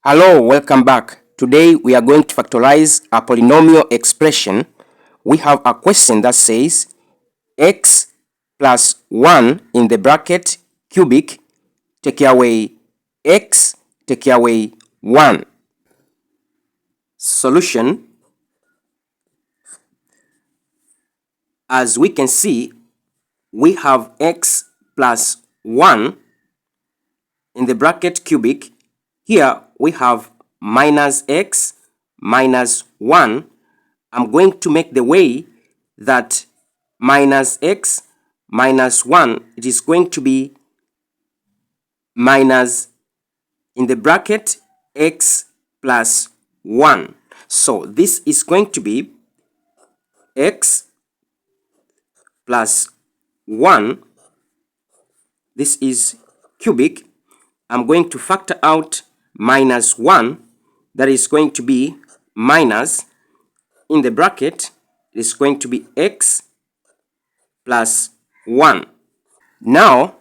Hello, welcome back. Today we are going to factorize a polynomial expression. We have a question that says x plus 1 in the bracket cubic, take away x, take away 1. Solution. As we can see, we have x plus 1 in the bracket cubic. Here we have minus x minus 1. I'm going to make the way that minus x minus 1, it is going to be minus in the bracket x plus 1. So this is going to be x plus 1. This is cubic. I'm going to factor out minus 1. That is going to be minus. In the bracket, it is going to be x plus 1. Now,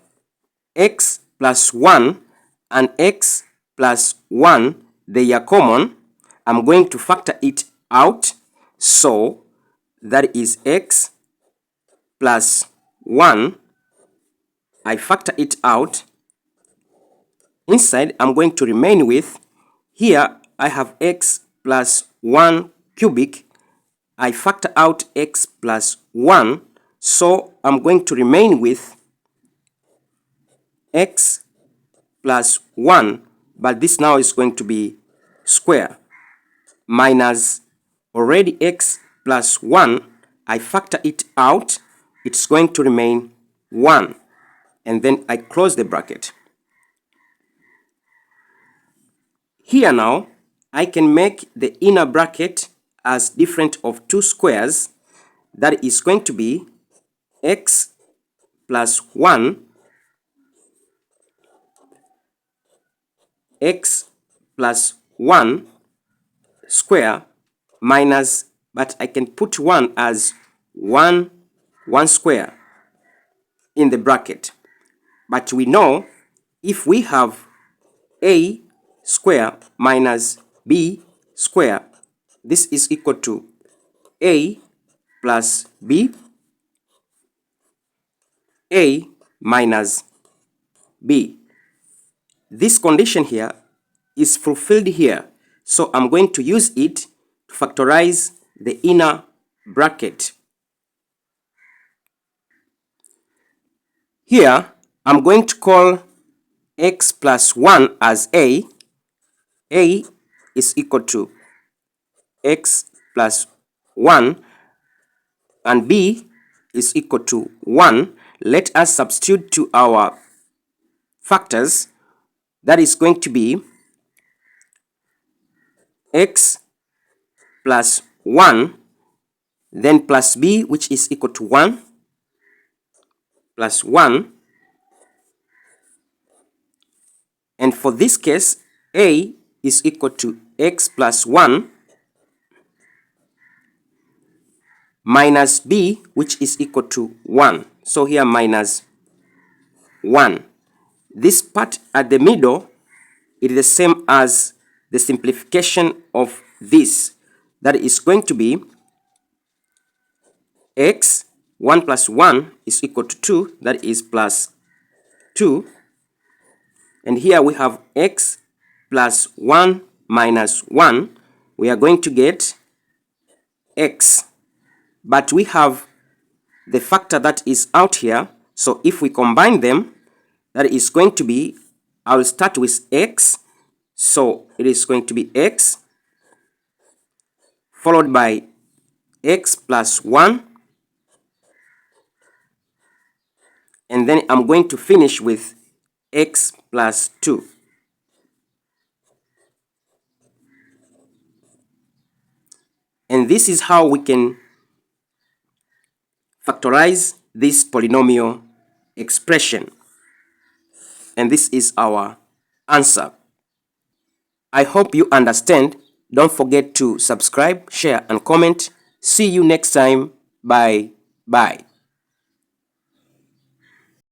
x plus 1 and x plus 1, they are common. I'm going to factor it out. So, that is x plus 1. I factor it out. Inside, I'm going to remain with, here I have x plus 1 cubic. I factor out x plus 1, so I'm going to remain with x plus 1, but this now is going to be square, minus already x plus 1, I factor it out, it's going to remain 1, and then I close the bracket. Here now, I can make the inner bracket as different of two squares. That is going to be x plus 1, x plus 1 square minus, but I can put 1 as 1 square in the bracket. But we know if we have a square minus b square, this is equal to a plus b, a minus b. This condition here is fulfilled here, so I'm going to use it to factorize the inner bracket. Here, I'm going to call x plus 1 as a. A is equal to x plus 1 and b is equal to 1. Let us substitute to our factors. That is going to be x plus 1, then plus b, which is equal to 1, plus 1. And for this case, a is equal to x plus 1 minus b, which is equal to 1. So here minus 1. This part at the middle, it is the same as the simplification of this. That is going to be x, 1 plus 1 is equal to 2. That is plus 2. And here we have x plus 1 minus 1. We are going to get x. But we have the factor that is out here. So if we combine them, that is going to be, I will start with x. So it is going to be x followed by x plus 1. And then I'm going to finish with x plus 2. And this is how we can factorize this polynomial expression. And this is our answer. I hope you understand. Don't forget to subscribe, share, and comment. See you next time. Bye.